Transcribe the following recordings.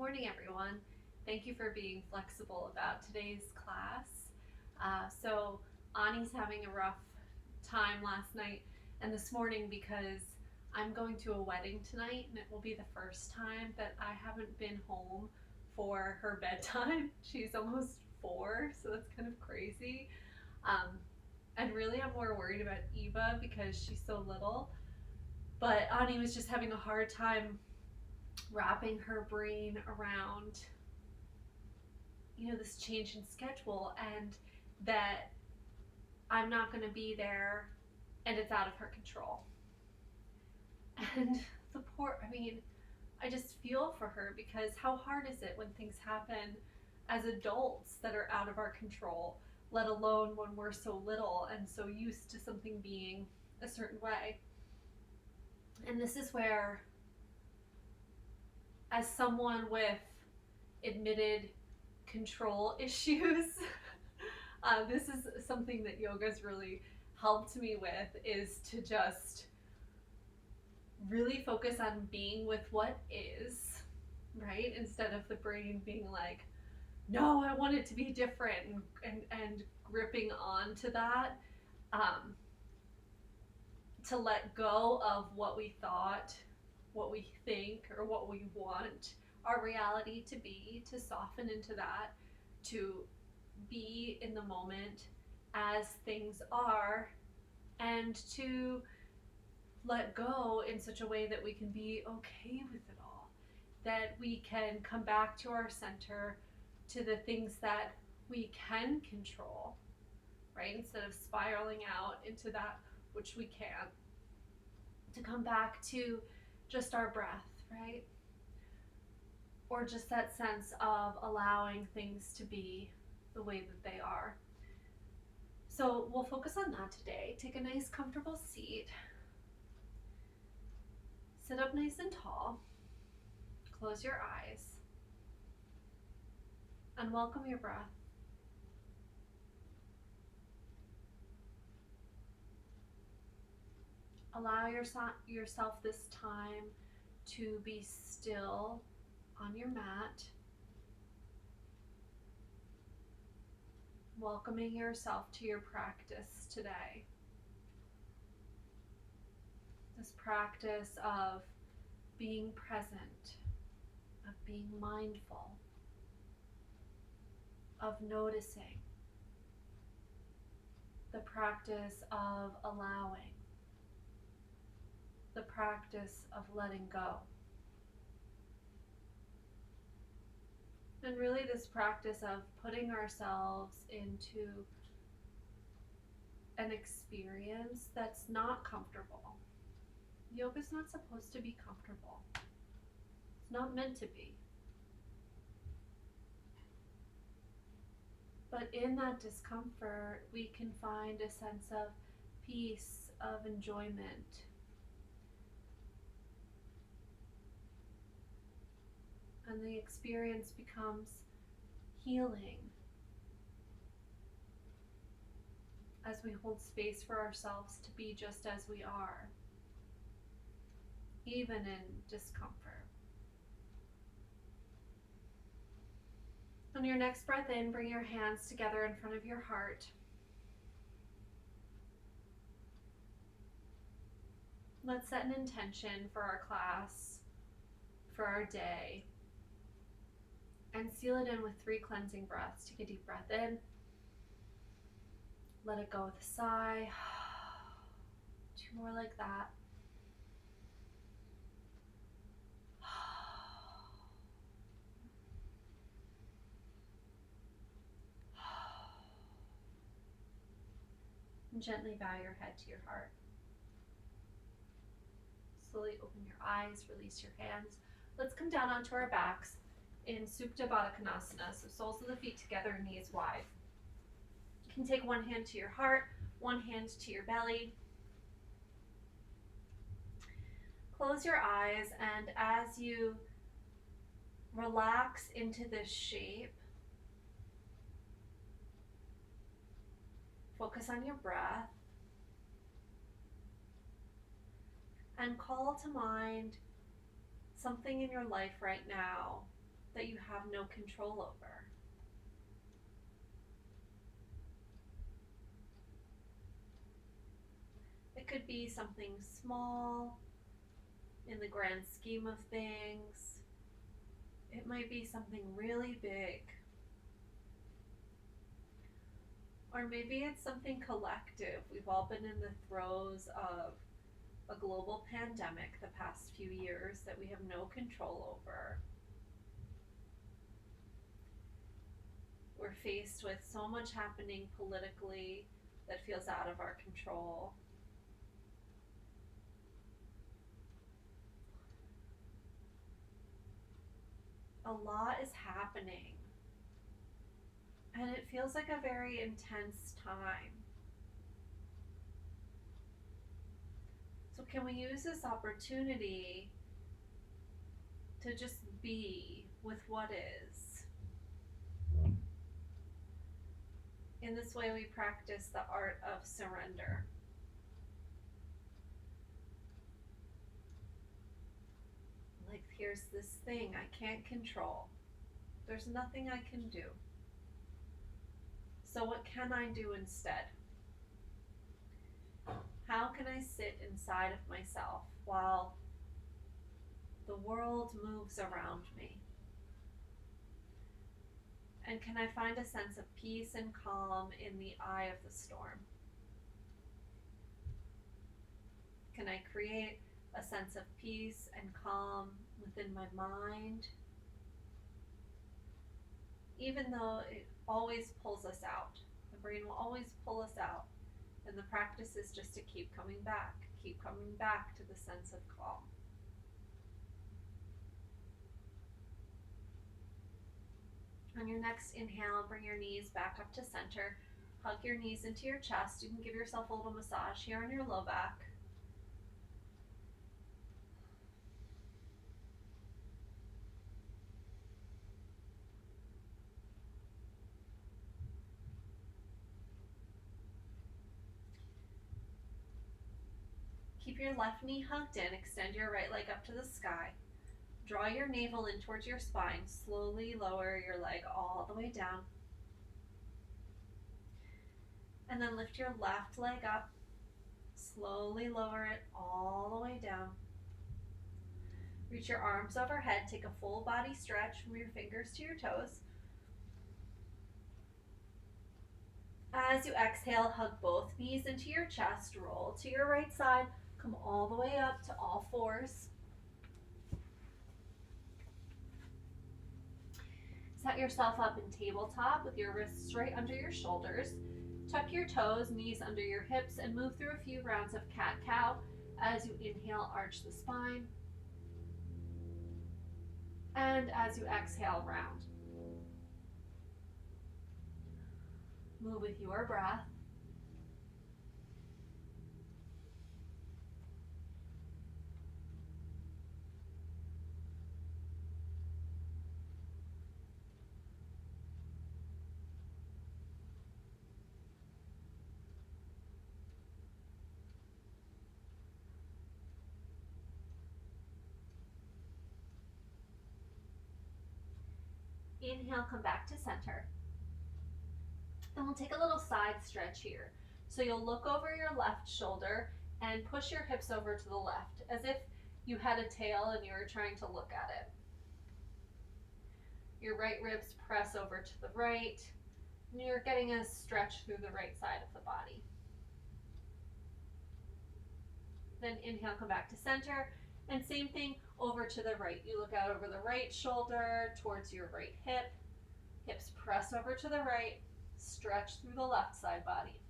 Morning, everyone. Thank you for being flexible about today's class. So, Ani's having a rough time last night and this morning because I'm going to a wedding tonight, and it will be the first time that I haven't been home for her bedtime. She's almost 4, so that's kind of crazy. Um, and really, I'm more worried about Eva because she's so little. But Ani was just having a hard time wrapping her brain around this change in schedule, and that I'm not going to be there, and it's out of her control. And the poor, I just feel for her because how hard is it when things happen as adults that are out of our control, let alone when we're so little and so used to something being a certain way. And this is where, as someone with admitted control issues, this is something that yoga's really helped me with, is to just really focus on being with what is, right? Instead of the brain being like, no, I want it to be different, and gripping on to that. Um, to let go of what we thought, what we think, or what we want our reality to be, to soften into that, to be in the moment as things are, and to let go in such a way that we can be okay with it all, that we can come back to our center, to the things that we can control, right? Instead of spiraling out into that which we can't, to come back to just our breath, right? Or just that sense of allowing things to be the way that they are. So we'll focus on that today. Take a nice, comfortable seat. Sit up nice and tall. Close your eyes. And welcome your breath. Allow yourself this time to be still on your mat, welcoming yourself to your practice today. This practice of being present, of being mindful, of noticing, the practice of allowing, the practice of letting go. And really this practice of putting ourselves into an experience that's not comfortable. Yoga's not supposed to be comfortable. It's not meant to be. But in that discomfort, we can find a sense of peace, of enjoyment. And the experience becomes healing as we hold space for ourselves to be just as we are, even in discomfort. On your next breath in, bring your hands together in front of your heart. Let's set an intention for our class, for our day, and seal it in with 3 cleansing breaths. Take a deep breath in. Let it go with a sigh. 2 more like that. And gently bow your head to your heart. Slowly open your eyes, release your hands. Let's come down onto our backs in Supta Baddha Konasana, so soles of the feet together, knees wide. You can take one hand to your heart, one hand to your belly. Close your eyes, and as you relax into this shape, focus on your breath and call to mind something in your life right now that you have no control over. It could be something small in the grand scheme of things. It might be something really big. Or maybe it's something collective. We've all been in the throes of a global pandemic the past few years that we have no control over. We're faced with so much happening politically that feels out of our control. A lot is happening, and it feels like a very intense time. So, can we use this opportunity to just be with what is? In this way, we practice the art of surrender. Like, here's this thing I can't control. There's nothing I can do. So, what can I do instead? How can I sit inside of myself while the world moves around me? And can I find a sense of peace and calm in the eye of the storm? Can I create a sense of peace and calm within my mind? Even though it always pulls us out. The brain will always pull us out. And the practice is just to keep coming back to the sense of calm. On your next inhale, bring your knees back up to center. Hug your knees into your chest. You can give yourself a little massage here on your low back. Keep your left knee hugged in. Extend your right leg up to the sky. Draw your navel in towards your spine. Slowly lower your leg all the way down. And then lift your left leg up. Slowly lower it all the way down. Reach your arms overhead. Take a full body stretch from your fingers to your toes. As you exhale, hug both knees into your chest. Roll to your right side. Come all the way up to all fours. Set yourself up in tabletop with your wrists straight under your shoulders. Tuck your toes, knees under your hips, and move through a few rounds of cat-cow. As you inhale, arch the spine. And as you exhale, round. Move with your breath. Inhale, come back to center. And we'll take a little side stretch here. So you'll look over your left shoulder and push your hips over to the left, as if you had a tail and you were trying to look at it. Your right ribs press over to the right, and you're getting a stretch through the right side of the body. Then inhale, come back to center, and same thing over to the right. You look out over the right shoulder towards your right hip. Hips press over to the right, stretch through the left side body.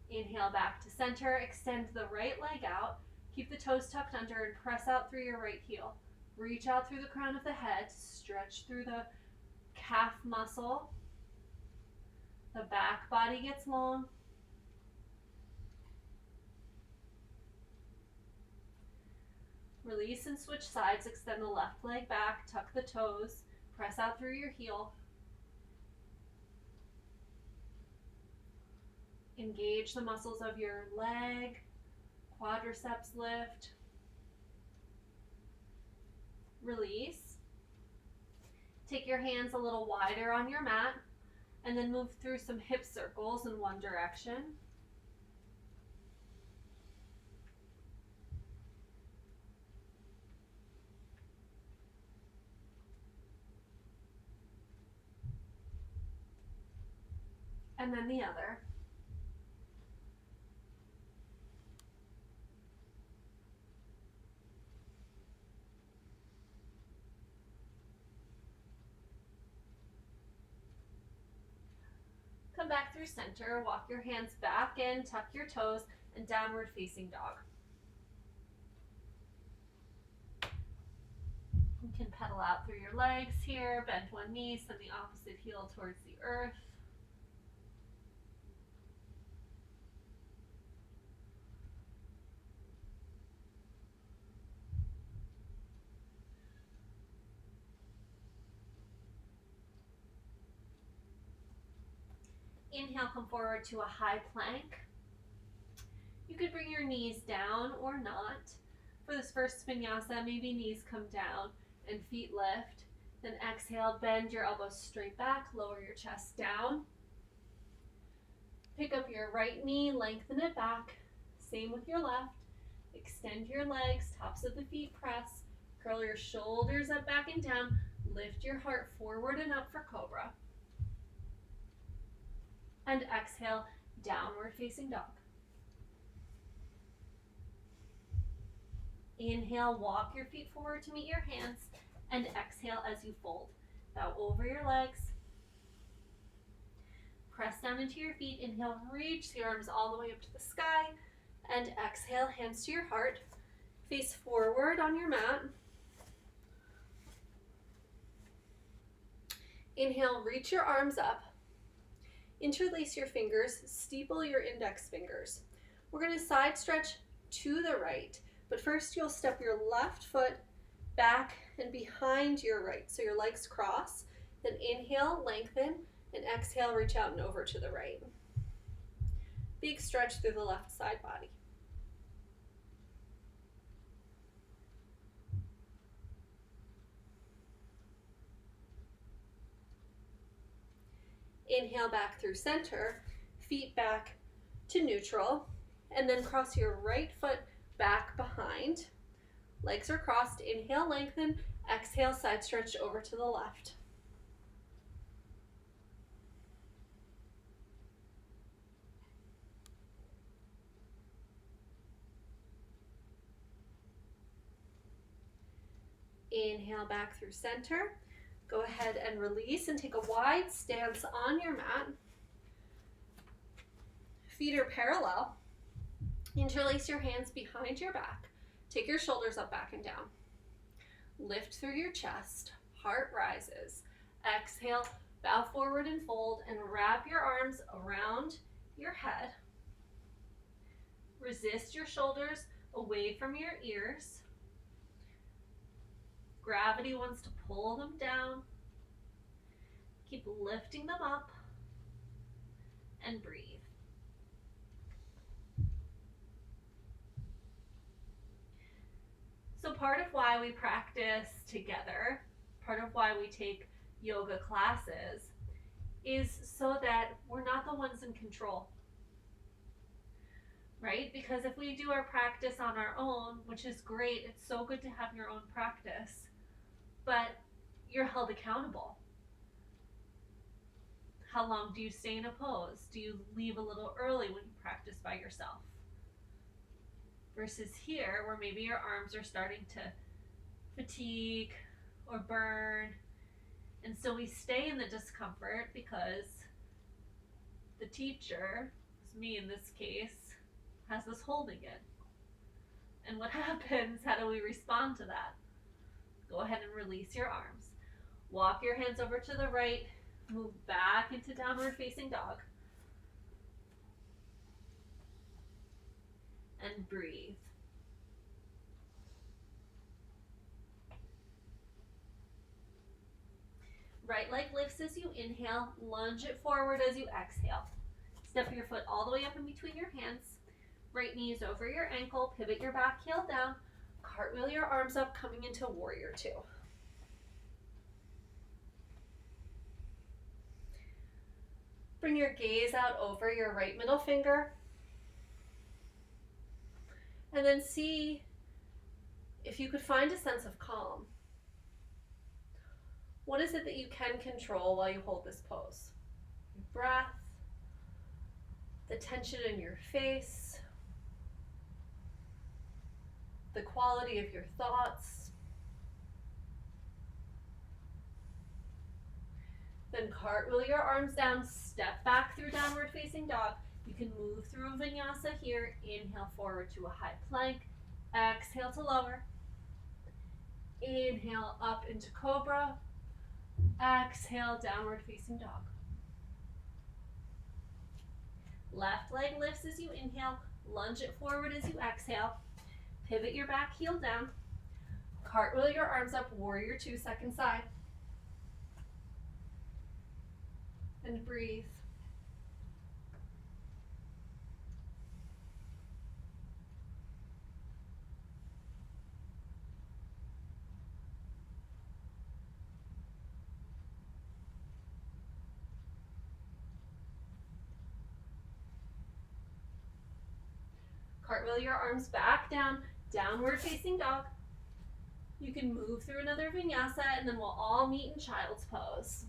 Inhale back to center, extend the right leg out, keep the toes tucked under and press out through your right heel. Reach out through the crown of the head, stretch through the calf muscle. The back body gets long. Release and switch sides, extend the left leg back, tuck the toes, press out through your heel. Engage the muscles of your leg, quadriceps lift. Release. Take your hands a little wider on your mat and then move through some hip circles in one direction. And then the other. Come back through center, walk your hands back in, tuck your toes, and downward facing dog. You can pedal out through your legs here, bend one knee, send the opposite heel towards the earth. Inhale, come forward to a high plank. You could bring your knees down or not. For this first vinyasa, maybe knees come down and feet lift. Then exhale, bend your elbows straight back, lower your chest down. Pick up your right knee, lengthen it back. Same with your left. Extend your legs, tops of the feet press. Curl your shoulders up, back and down. Lift your heart forward and up for cobra. And exhale, downward facing dog. Inhale, walk your feet forward to meet your hands, and exhale as you fold. Bow over your legs. Press down into your feet. Inhale, reach the arms all the way up to the sky, and exhale, hands to your heart. Face forward on your mat. Inhale, reach your arms up. Interlace your fingers, steeple your index fingers. We're going to side stretch to the right, but first you'll step your left foot back and behind your right, so your legs cross. Then inhale, lengthen, and exhale, reach out and over to the right. Big stretch through the left side body. Inhale back through center, feet back to neutral, and then cross your right foot back behind. Legs are crossed. Inhale, lengthen. Exhale, side stretch over to the left. Inhale back through center. Go ahead and release and take a wide stance on your mat. Feet are parallel. Interlace your hands behind your back. Take your shoulders up, back, and down. Lift through your chest. Heart rises. Exhale, bow forward and fold, and wrap your arms around your head. Resist your shoulders away from your ears. Gravity wants to pull them down. Keep lifting them up and breathe. So part of why we practice together, part of why we take yoga classes, is so that we're not the ones in control. Right? Because if we do our practice on our own, which is great, it's so good to have your own practice, but you're held accountable. How long do you stay in a pose? Do you leave a little early when you practice by yourself? Versus here, where maybe your arms are starting to fatigue or burn, and so we stay in the discomfort because the teacher, it's me in this case, has us holding it. And what happens? How do we respond to that? Go ahead and release your arms. Walk your hands over to the right. Move back into downward facing dog. And breathe. Right leg lifts as you inhale. Lunge it forward as you exhale. Step your foot all the way up in between your hands. Right knee is over your ankle. Pivot your back heel down. Cartwheel your arms up, coming into warrior two. Bring your gaze out over your right middle finger. And then see if you could find a sense of calm. What is it that you can control while you hold this pose? Your breath, the tension in your face, the quality of your thoughts. Then cartwheel your arms down, step back through downward facing dog. You can move through a vinyasa here. Inhale forward to a high plank. Exhale to lower. Inhale up into cobra. Exhale, downward facing dog. Left leg lifts as you inhale. Lunge it forward as you exhale. Pivot your back heel down. Cartwheel your arms up, warrior two, second side. And breathe. Cartwheel your arms back down, downward facing dog. You can move through another vinyasa and then we'll all meet in child's pose.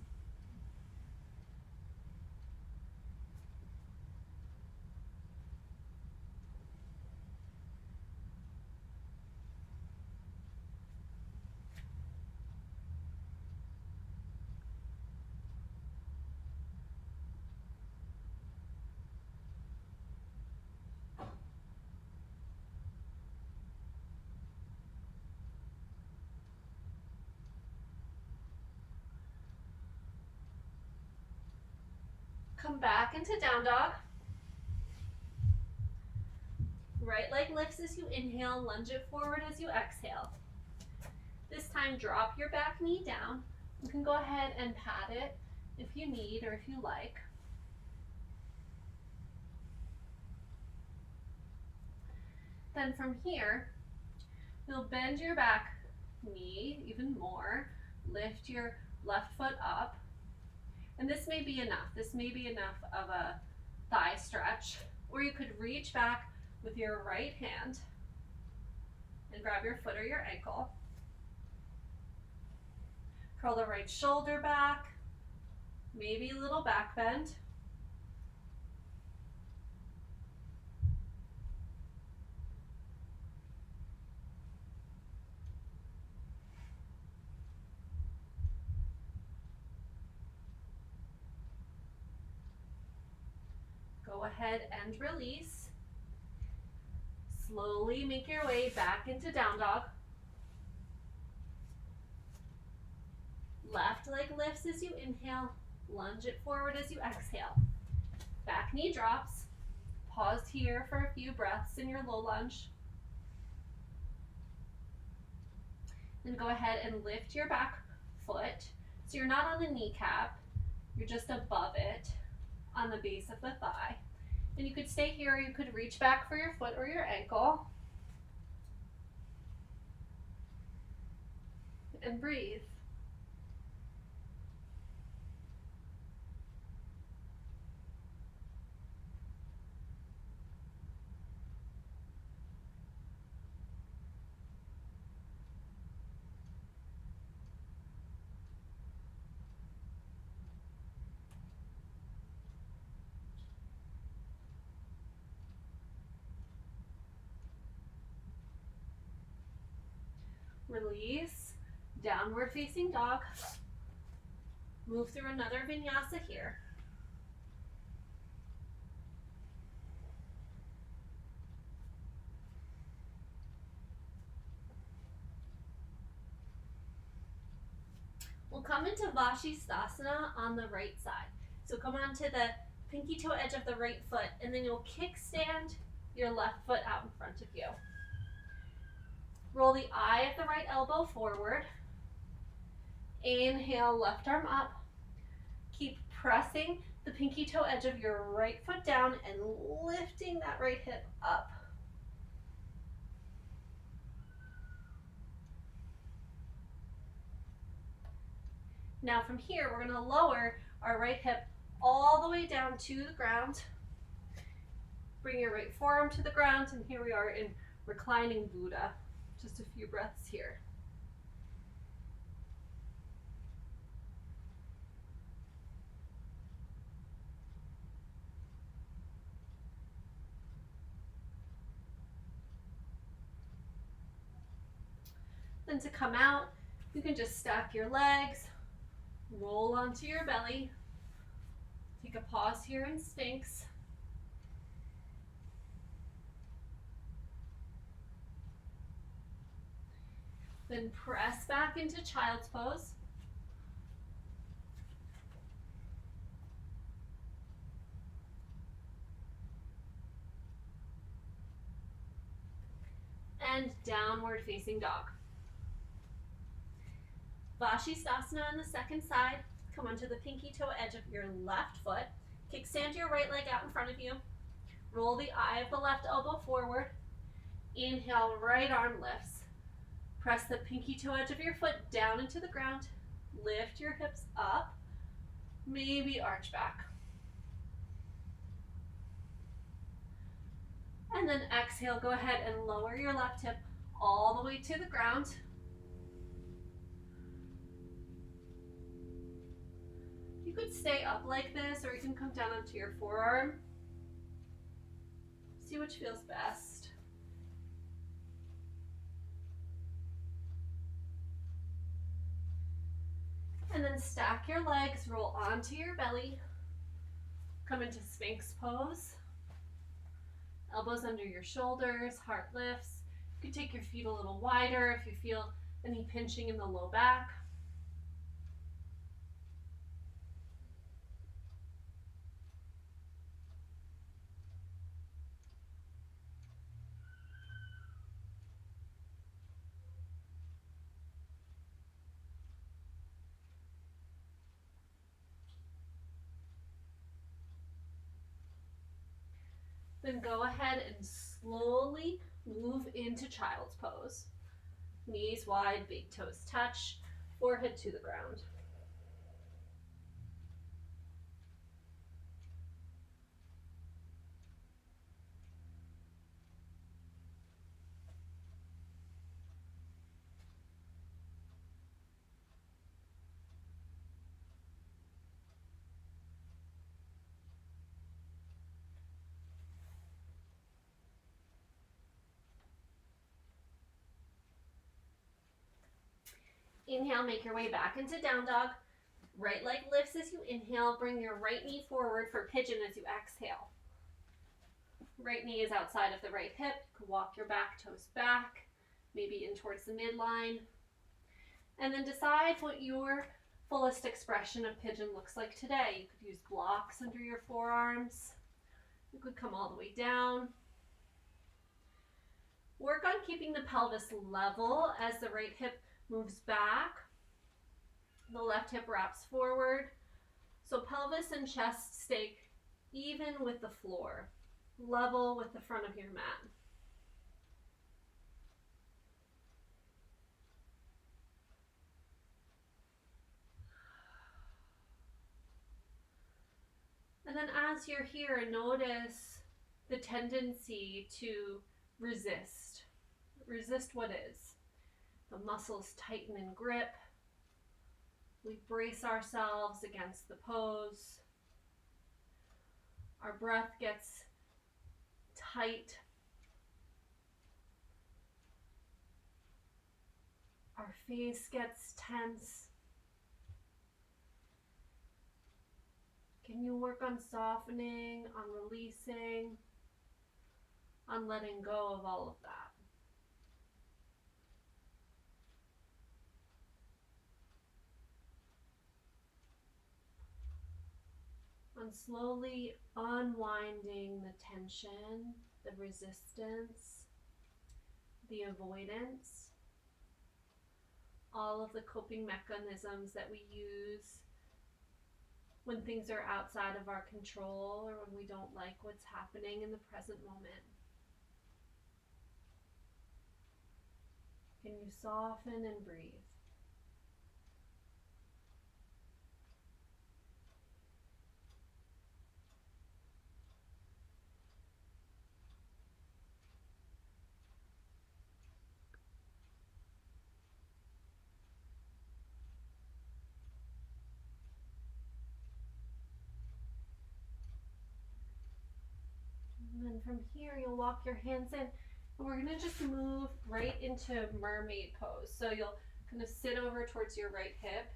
Come back into down dog. Right leg lifts as you inhale, lunge it forward as you exhale. This time drop your back knee down. You can go ahead and pat it if you need or if you like. Then from here, you'll bend your back knee even more, lift your left foot up. And this may be enough. This may be enough of a thigh stretch. Or you could reach back with your right hand and grab your foot or your ankle. Curl the right shoulder back, maybe a little back bend. Go ahead and release. Slowly make your way back into down dog. Left leg lifts as you inhale, lunge it forward as you exhale. Back knee drops. Pause here for a few breaths in your low lunge. Then go ahead and lift your back foot. So you're not on the kneecap, you're just above it on the base of the thigh. And you could stay here, or you could reach back for your foot or your ankle. And breathe. Release, downward facing dog. Move through another vinyasa here. We'll come into Vashisthasana on the right side. So come onto the pinky toe edge of the right foot, and then you'll kickstand your left foot out in front of you. Roll the eye of the right elbow forward. Inhale, left arm up. Keep pressing the pinky toe edge of your right foot down and lifting that right hip up. Now from here, we're gonna lower our right hip all the way down to the ground. Bring your right forearm to the ground, and here we are in reclining Buddha. Just a few breaths here. Then to come out, you can just stack your legs, roll onto your belly. Take a pause here in Sphinx. Then press back into Child's Pose. And Downward Facing Dog. Vashisthasana on the second side. Come onto the pinky toe edge of your left foot. Kickstand your right leg out in front of you. Roll the eye of the left elbow forward. Inhale, right arm lifts. Press the pinky toe edge of your foot down into the ground. Lift your hips up. Maybe arch back. And then exhale, go ahead and lower your left hip all the way to the ground. You could stay up like this, or you can come down onto your forearm. See which feels best. And then stack your legs, roll onto your belly. Come into Sphinx pose. Elbows under your shoulders, heart lifts. You can take your feet a little wider if you feel any pinching in the low back. Then go ahead and slowly move into Child's Pose. Knees wide, big toes touch, forehead to the ground. Inhale, make your way back into Down Dog. Right leg lifts as you inhale. Bring your right knee forward for Pigeon as you exhale. Right knee is outside of the right hip. You can walk your back toes back, maybe in towards the midline. And then decide what your fullest expression of Pigeon looks like today. You could use blocks under your forearms. You could come all the way down. Work on keeping the pelvis level as the right hip moves back. The left hip wraps forward. So pelvis and chest stay even with the floor, level with the front of your mat. And then as you're here, notice the tendency to resist. Resist what is. The muscles tighten and grip. We brace ourselves against the pose. Our breath gets tight. Our face gets tense. Can you work on softening, on releasing, on letting go of all of that? On slowly unwinding the tension, the resistance, the avoidance, all of the coping mechanisms that we use when things are outside of our control or when we don't like what's happening in the present moment. Can you soften and breathe? from here, you'll walk your hands in. And we're gonna just move right into mermaid pose. So you'll kind of sit over towards your right hip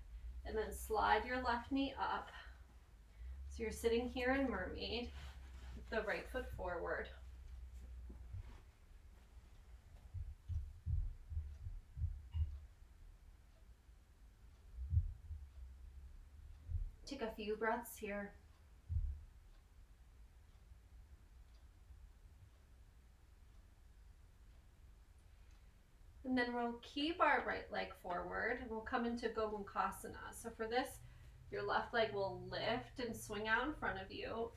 and then slide your left knee up. So you're sitting here in mermaid, with the right foot forward. Take a few breaths here. And then we'll keep our right leg forward and we'll come into Gomukhasana. So for this, your left leg will lift and swing out in front of you.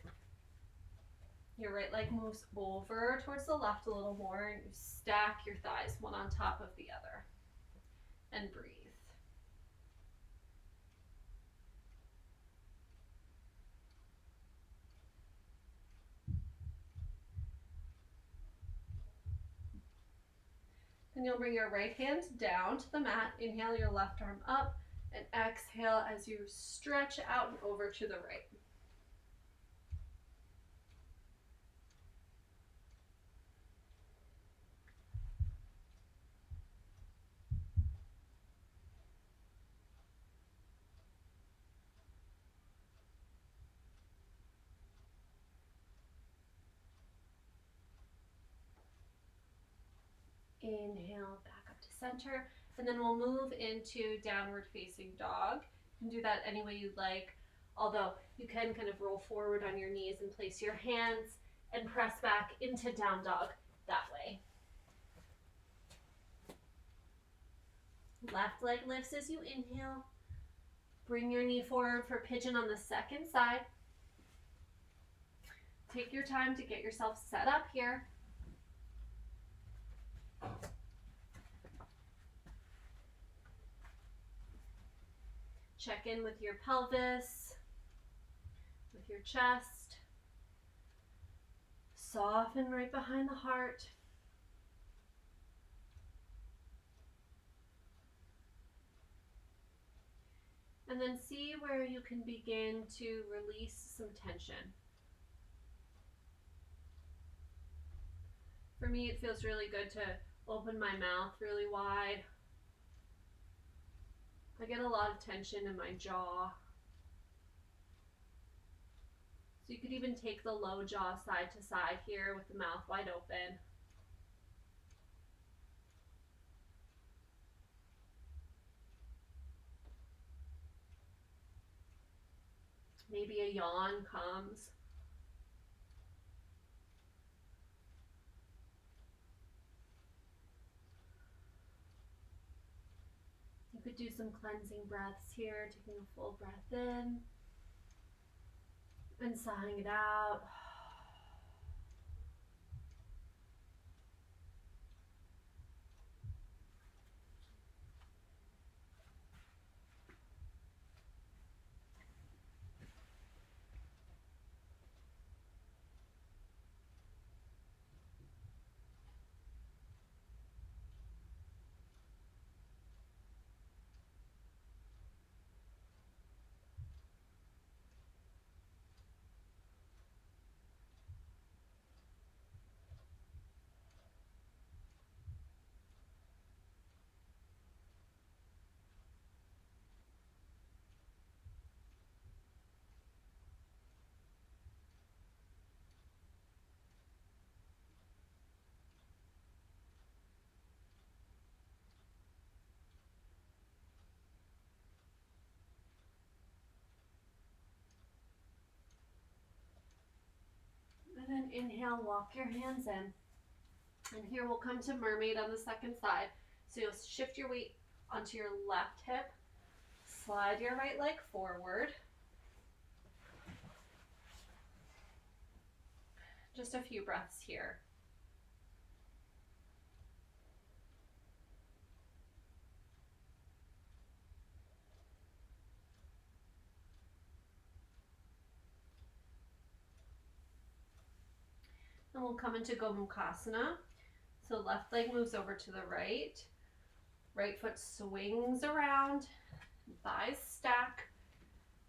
Your right leg moves over towards the left a little more and you stack your thighs one on top of the other. And breathe. Then you'll bring your right hand down to the mat. Inhale your left arm up and exhale as you stretch out and over to the right. Inhale back up to center, and then we'll move into downward facing dog. You can do that any way you'd like, although you can kind of roll forward on your knees and place your hands and press back into down dog that way. Left leg lifts as you inhale. Bring your knee forward for pigeon on the second side. Take your time to get yourself set up here. Check in with your pelvis, with your chest. Soften right behind the heart. And then see where you can begin to release some tension. For me, it feels really good to open my mouth really wide. I get a lot of tension in my jaw. So you could even take the low jaw side to side here with the mouth wide open. Maybe a yawn comes. You could do some cleansing breaths here, taking a full breath in and sighing it out. And then inhale, walk your hands in. And here we'll come to mermaid on the second side. So you'll shift your weight onto your left hip, slide your right leg forward. Just a few breaths here. And we'll come into Gomukhasana. So left leg moves over to the right. Right foot swings around. Thighs stack.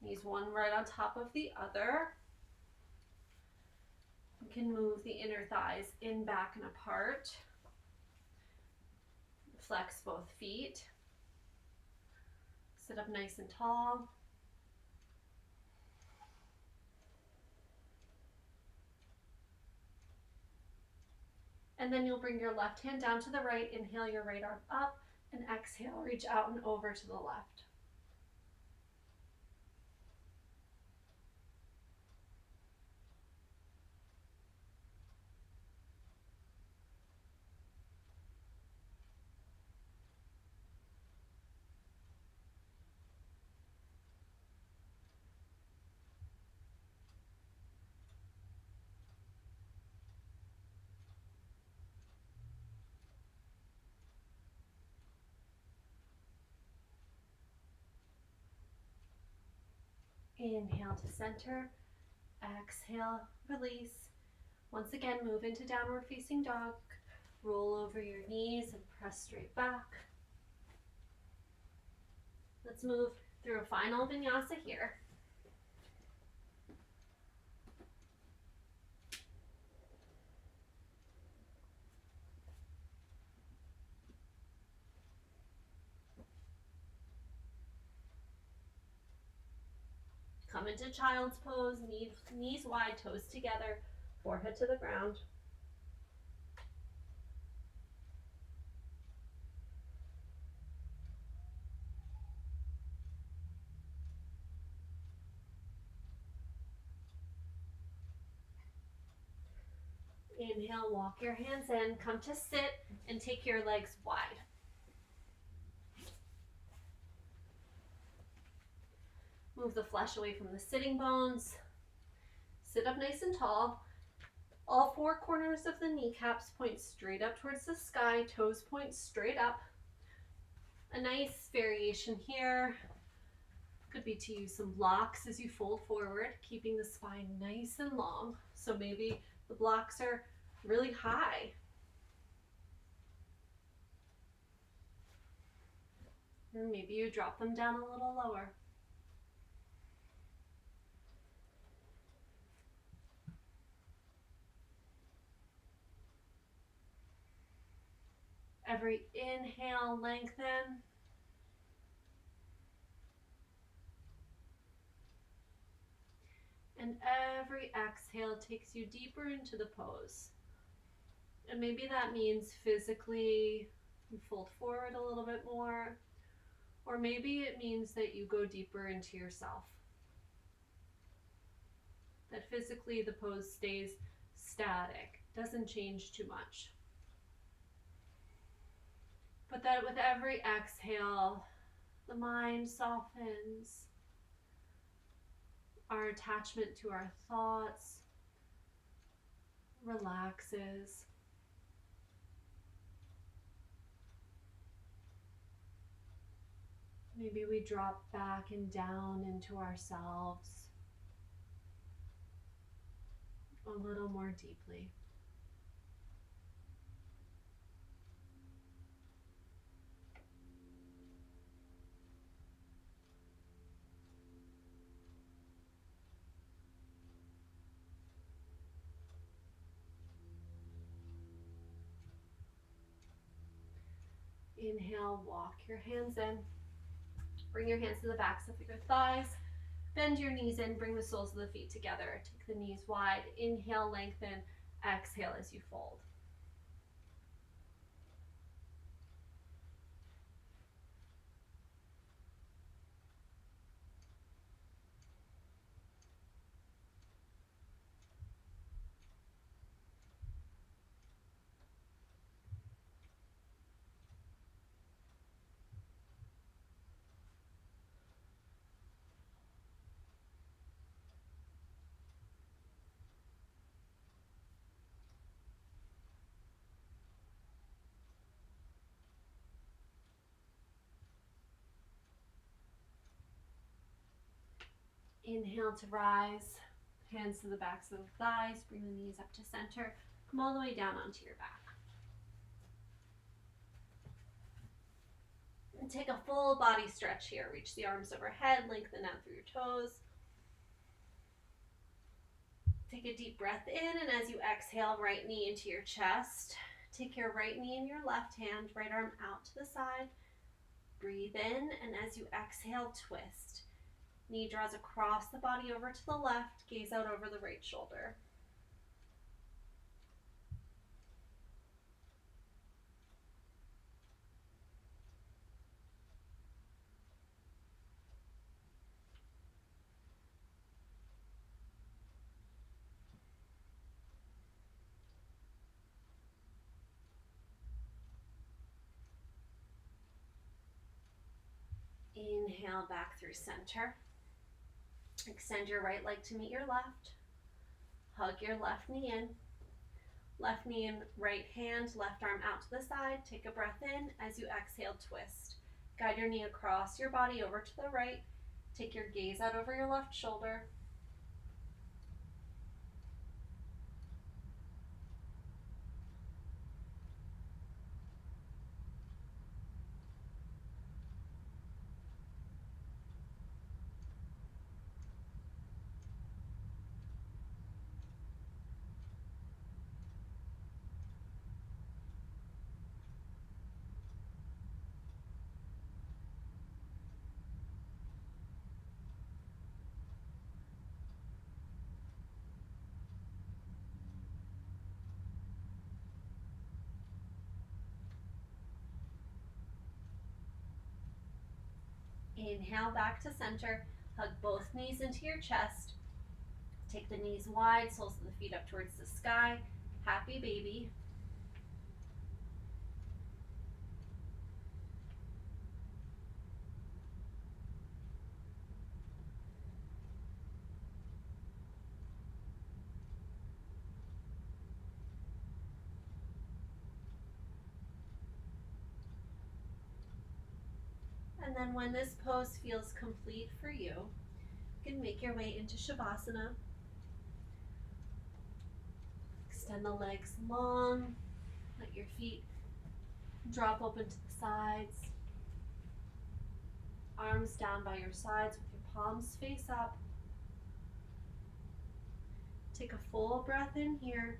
Knees one right on top of the other. You can move the inner thighs in, back, and apart. Flex both feet. Sit up nice and tall. And then you'll bring your left hand down to the right. Inhale your right arm up, and exhale, reach out and over to the left. Inhale to center, exhale, release. Once again, move into downward facing dog. Roll over your knees and press straight back. Let's move through a final vinyasa here. Come into child's pose, knees wide, toes together, forehead to the ground. Inhale, walk your hands in, come to sit and take your legs wide. Move the flesh away from the sitting bones. Sit up nice and tall. All four corners of the kneecaps point straight up towards the sky, toes point straight up. A nice variation here could be to use some blocks as you fold forward, keeping the spine nice and long. So maybe the blocks are really high. Or maybe you drop them down a little lower. Every inhale, lengthen. And every exhale takes you deeper into the pose. And maybe that means physically you fold forward a little bit more, or maybe it means that you go deeper into yourself. That physically the pose stays static, doesn't change too much. But that with every exhale, the mind softens. Our attachment to our thoughts relaxes. Maybe we drop back and down into ourselves a little more deeply. Inhale, walk your hands in. Bring your hands to the backs of your thighs. Bend your knees in, bring the soles of the feet together. Take the knees wide. Inhale, lengthen. Exhale as you fold. Inhale to rise. Hands to the backs of the thighs. Bring the knees up to center. Come all the way down onto your back. And take a full body stretch here. Reach the arms overhead. Lengthen out through your toes. Take Take a deep breath in, and as you exhale, right knee into your chest. Take your right knee in your left hand, right arm out to the side. Breathe in, and as you exhale, twist. Knee draws across the body over to the left, gaze out over the right shoulder. Inhale back through center. Extend your right leg to meet your left. Hug your left knee in. Left knee in, right hand, left arm out to the side. Take a breath in. As you exhale, twist. Guide your knee across your body over to the right. Take your gaze out over your left shoulder. Inhale back to center. Hug both knees into your chest. Take the knees wide, soles of the feet up towards the sky. Happy baby. And then when this pose feels complete for you, you can make your way into Shavasana. Extend the legs long. Let your feet drop open to the sides. Arms down by your sides with your palms face up. Take a full breath in here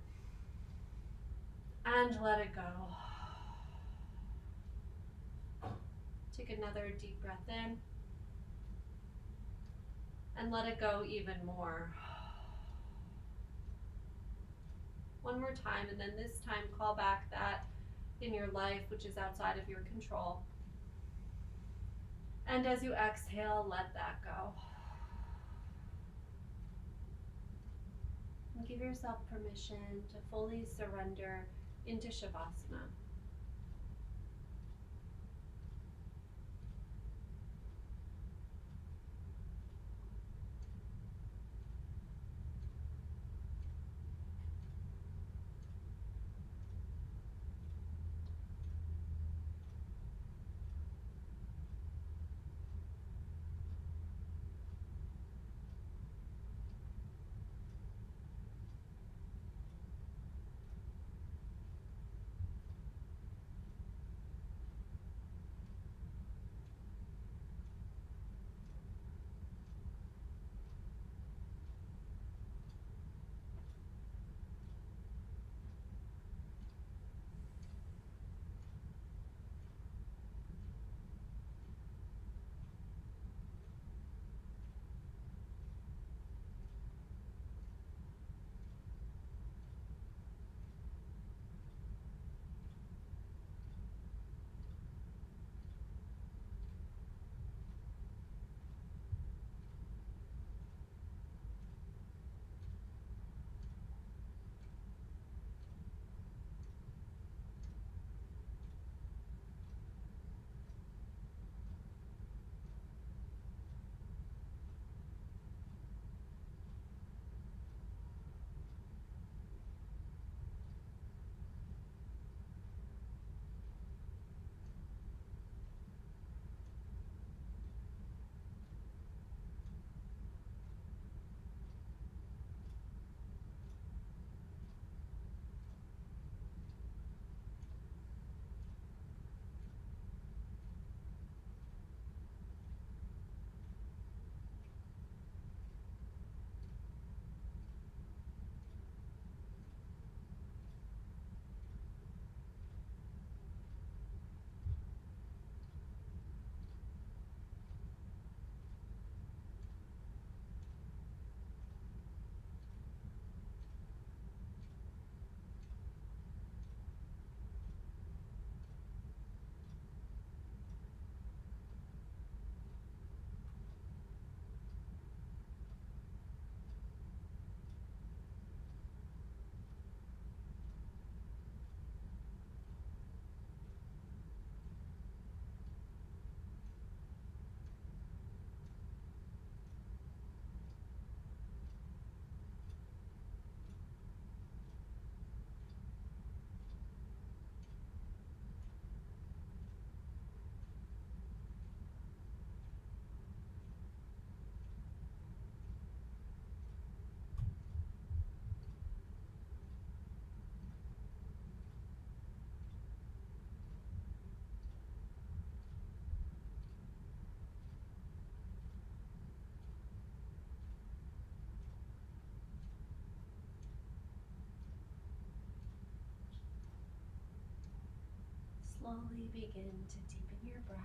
and let it go. Take another deep breath in and let it go even more. One more time, and then this time call back that in your life which is outside of your control. And as you exhale, let that go. And give yourself permission to fully surrender into Shavasana. Slowly begin to deepen your breath.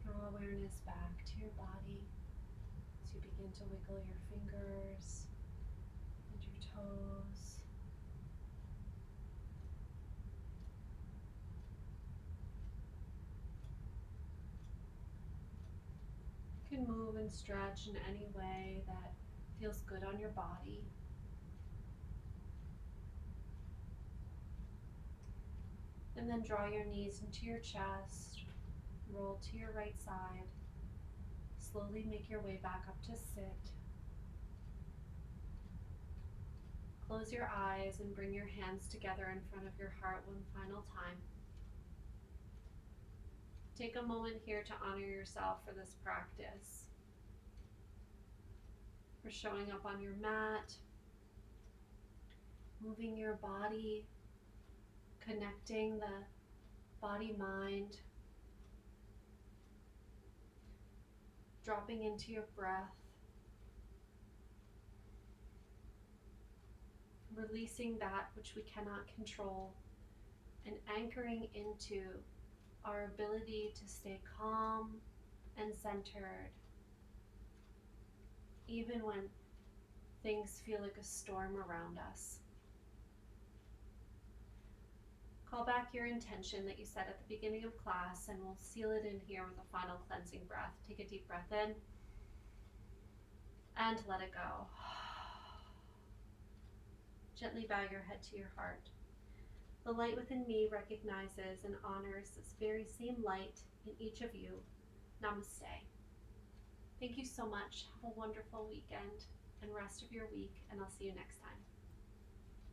Draw awareness back to your body as you begin to wiggle your fingers and your toes. You can move and stretch in any way that feels good on your body. And then draw your knees into your chest, roll to your right side, slowly make your way back up to sit. Close your eyes and bring your hands together in front of your heart one final time. Take a moment here to honor yourself for this practice, for showing up on your mat, moving your body, connecting the body-mind, dropping into your breath, releasing that which we cannot control, and anchoring into our ability to stay calm and centered, even when things feel like a storm around us. Call back your intention that you set at the beginning of class, and we'll seal it in here with a final cleansing breath. Take a deep breath in and let it go. Gently bow your head to your heart. The light within me recognizes and honors this very same light in each of you. Namaste. Thank you so much. Have a wonderful weekend and rest of your week, and I'll see you next time.